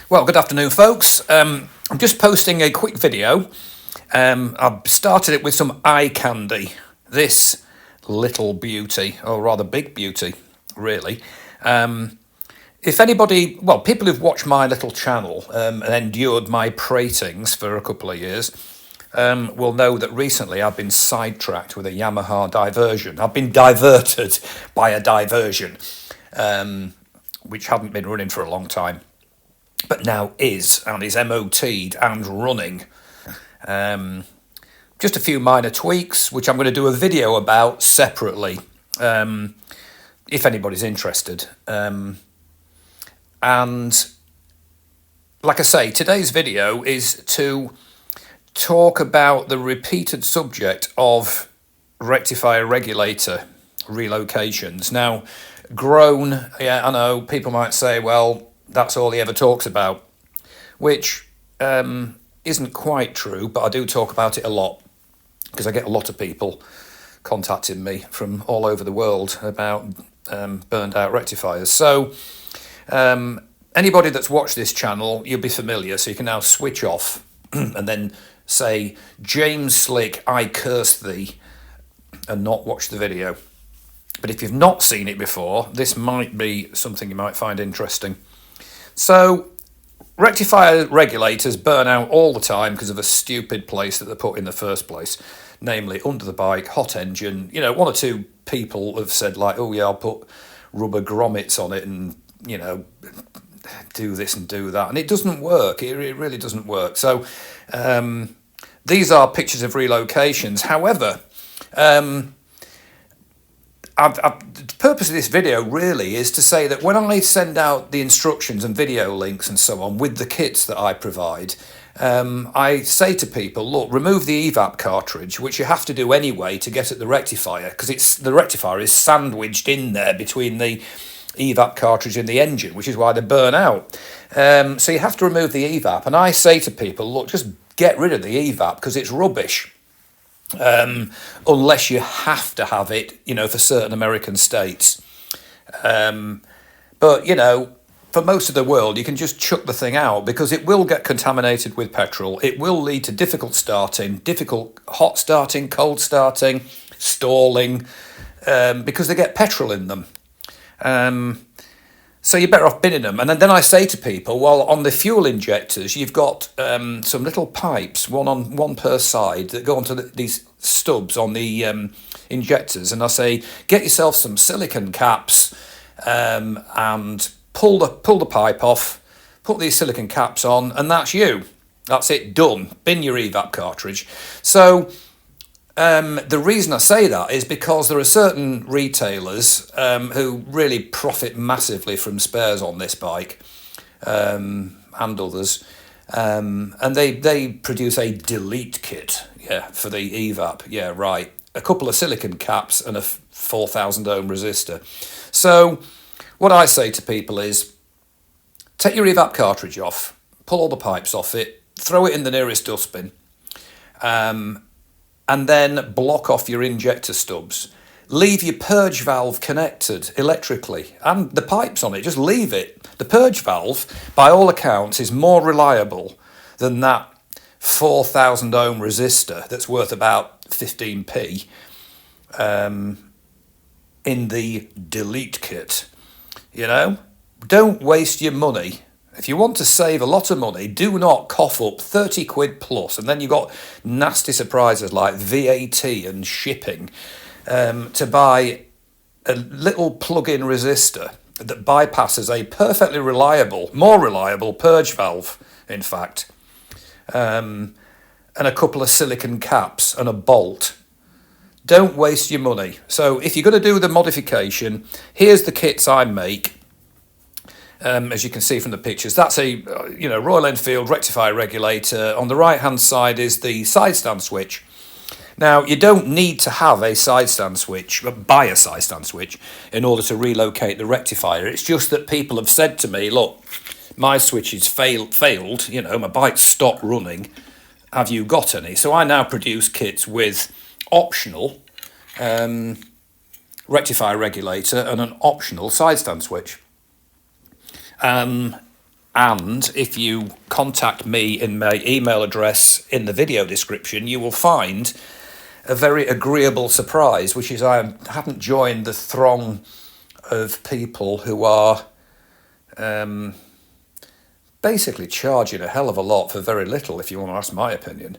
Well, good afternoon, folks. I'm just posting a quick video. I've started it with some eye candy. This little beauty, or rather big beauty, really. If anybody, well, people who've watched my little channel and endured my pratings for a couple of years will know that recently I've been sidetracked with a Yamaha diversion. I've been diverted by a diversion, which hadn't been running for a long time, but now is, and is MOT'd and running. Just a few minor tweaks, which I'm going to do a video about separately, if anybody's interested. And like I say, today's video is to talk about the repeated subject of rectifier regulator relocations. Now, grown, yeah, I know, people might say, well, that's all he ever talks about, which isn't quite true, but I do talk about it a lot because I get a lot of people contacting me from all over the world about burned out rectifiers. So anybody that's watched this channel, you'll be familiar, so you can now switch off and then say, James Slick, I curse thee, and not watch the video. But if you've not seen it before, this might be something you might find interesting. So, rectifier regulators burn out all the time because of a stupid place that they're put in the first place, namely under the bike, hot engine. You know, one or two people have said like, oh yeah, I'll put rubber grommets on it and, you know, do this and do that. And it doesn't work. It really doesn't work. So, these are pictures of relocations. However, the purpose of this video really is to say that when I send out the instructions and video links and so on with the kits that I provide, I say to people, look, remove the evap cartridge, which you have to do anyway to get at the rectifier, because the rectifier is sandwiched in there between the evap cartridge and the engine, which is why they burn out. So you have to remove the evap, and I say to people, look, just get rid of the evap because it's rubbish. Unless you have to have it, you know, for certain American states. But, you know, for most of the world, you can just chuck the thing out because it will get contaminated with petrol. It will lead to difficult starting, difficult hot starting, cold starting, stalling, because they get petrol in them. So you're better off binning them. And then I say to people, well, on the fuel injectors, you've got some little pipes, one per side, that go onto these stubs on the injectors. And I say, get yourself some silicon caps and pull the pipe off, put these silicon caps on, and that's you. That's it, done. Bin your evap cartridge. So the reason I say that is because there are certain retailers who really profit massively from spares on this bike and others, and they produce a delete kit, yeah, for the evap, yeah, right, a couple of silicon caps and a 4,000 ohm resistor. So what I say to people is, take your evap cartridge off, pull all the pipes off it, throw it in the nearest dustbin, and then block off your injector stubs. Leave your purge valve connected electrically and the pipes on it, just leave it. The purge valve, by all accounts, is more reliable than that 4,000 ohm resistor that's worth about 15p in the delete kit. You know, don't waste your money. If you want to save a lot of money, do not cough up 30 quid plus, and then you've got nasty surprises like VAT and shipping, to buy a little plug-in resistor that bypasses a perfectly reliable, more reliable purge valve, in fact, and a couple of silicon caps and a bolt. Don't waste your money. So if you're going to do the modification, here's the kits I make. As you can see from the pictures, that's a Royal Enfield rectifier regulator. On the right hand side is the side stand switch. Now, you don't need to have a side stand switch, buy a side stand switch in order to relocate the rectifier. It's just that people have said to me, look, my switch has failed, you know, my bike's stopped running. Have you got any? So I now produce kits with optional rectifier regulator and an optional side stand switch. And if you contact me in my email address in the video description, you will find a very agreeable surprise, which is I haven't joined the throng of people who are basically charging a hell of a lot for very little, if you want to ask my opinion.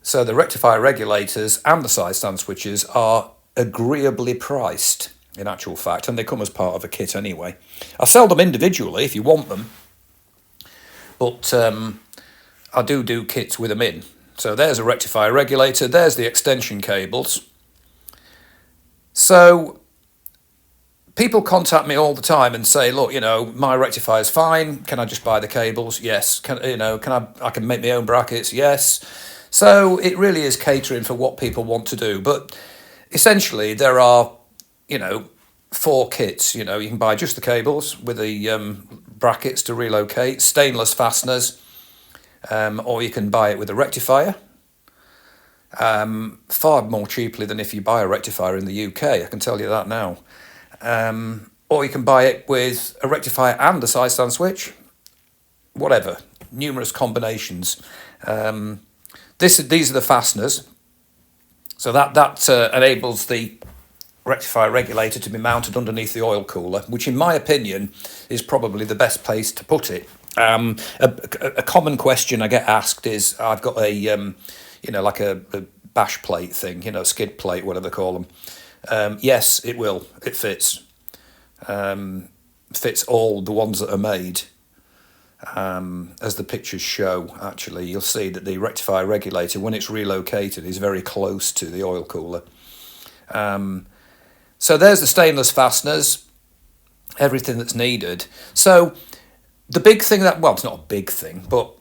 So the rectifier regulators and the side stand switches are agreeably priced, in actual fact, and they come as part of a kit anyway. I sell them individually if you want them, but I do kits with them in. So there's a rectifier regulator, there's the extension cables. So people contact me all the time and say, look, my rectifier's fine, can I just buy the cables? Yes. I can make my own brackets? Yes. So it really is catering for what people want to do. But essentially there are, 4 kits. You can buy just the cables with the brackets to relocate, stainless fasteners, or you can buy it with a rectifier. Far more cheaply than if you buy a rectifier in the UK, I can tell you that now. Or you can buy it with a rectifier and a side stand switch. Whatever, numerous combinations. These are the fasteners. So that enables the rectifier regulator to be mounted underneath the oil cooler, which in my opinion is probably the best place to put it. A common question I get asked is, I've got a like a bash plate thing, skid plate, whatever they call them. Yes, it will. It fits. Fits all the ones that are made. As the pictures show, actually, you'll see that the rectifier regulator, when it's relocated, is very close to the oil cooler. So there's the stainless fasteners, everything that's needed. So the big thing it's not a big thing, but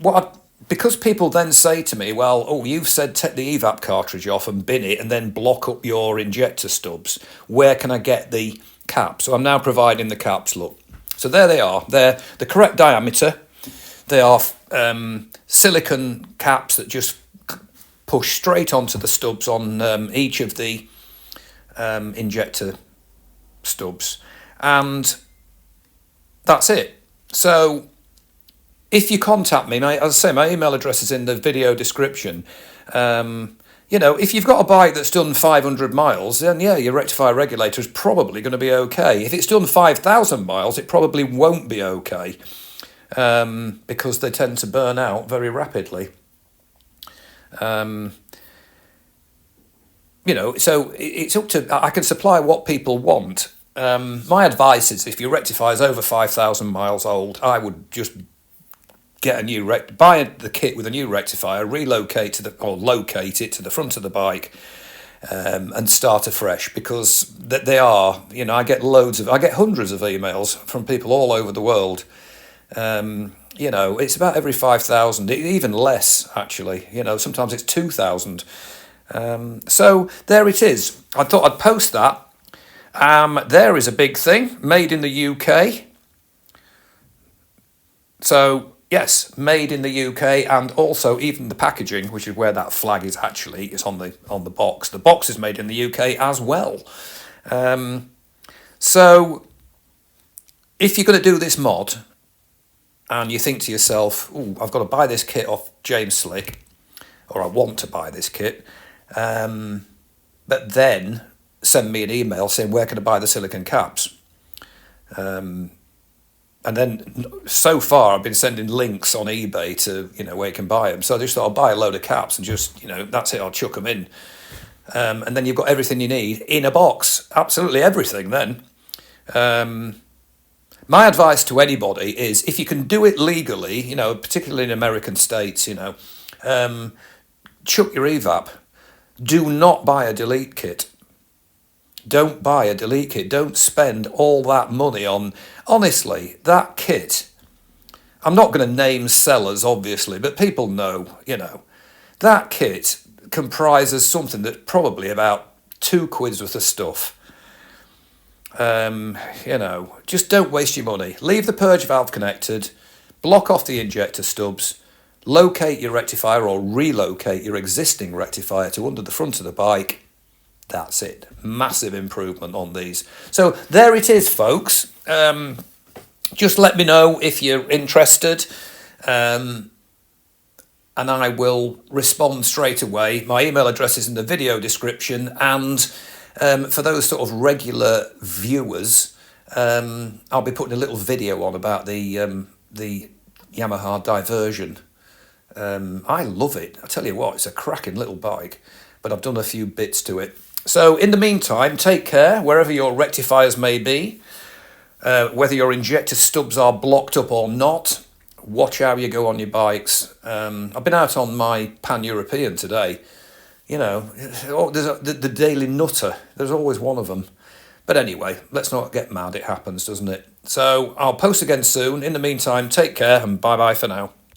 because people then say to me, well, you've said take the evap cartridge off and bin it and then block up your injector stubs. Where can I get the caps? So I'm now providing the caps, look. So there they are. They're the correct diameter. They are silicon caps that just push straight onto the stubs on each of the injector stubs. And that's it. So if you contact me, as I say, my email address is in the video description. If you've got a bike that's done 500 miles, then yeah, your rectifier regulator is probably going to be okay. If it's done 5,000 miles, it probably won't be okay, because they tend to burn out very rapidly. So it's up to, I can supply what people want. My advice is, if your rectifier is over 5,000 miles old, I would just get a new buy the kit with a new rectifier, locate it to the front of the bike, and start afresh, because they are, I get hundreds of emails from people all over the world. It's about every 5,000, even less actually. Sometimes it's 2,000. So there it is. I thought I'd post that. There is a big thing, made in the UK. So yes, made in the UK, and also even the packaging, which is where that flag is actually, it's on the box. The box is made in the UK as well. So if you're going to do this mod, and you think to yourself, I've got to buy this kit off James Slick, or I want to buy this kit, but then send me an email saying, where can I buy the silicon caps? And then so far I've been sending links on eBay to, where you can buy them. So I just thought I'll buy a load of caps and just, that's it, I'll chuck them in. And then you've got everything you need in a box, absolutely everything then. My advice to anybody is, if you can do it legally, particularly in American states, chuck your evap. Do not buy a delete kit. Don't buy a delete kit. Don't spend all that money on, honestly, that kit. I'm not going to name sellers, obviously, but people know, that kit comprises something that's probably about £2 worth of stuff. Just don't waste your money. Leave the purge valve connected, block off the injector stubs, locate your rectifier or relocate your existing rectifier to under the front of the bike. That's it. Massive improvement on these. So there it is, folks. just let me know if you're interested, and I will respond straight away. My email address is in the video description, and for those sort of regular viewers, I'll be putting a little video on about the Yamaha Diversion. I love it. I tell you what, it's a cracking little bike, but I've done a few bits to it. So in the meantime, take care wherever your rectifiers may be, whether your injector stubs are blocked up or not. Watch how you go on your bikes. I've been out on my Pan-European today. You know, there's the Daily Nutter. There's always one of them. But anyway, let's not get mad. It happens, doesn't it? So I'll post again soon. In the meantime, take care and bye-bye for now.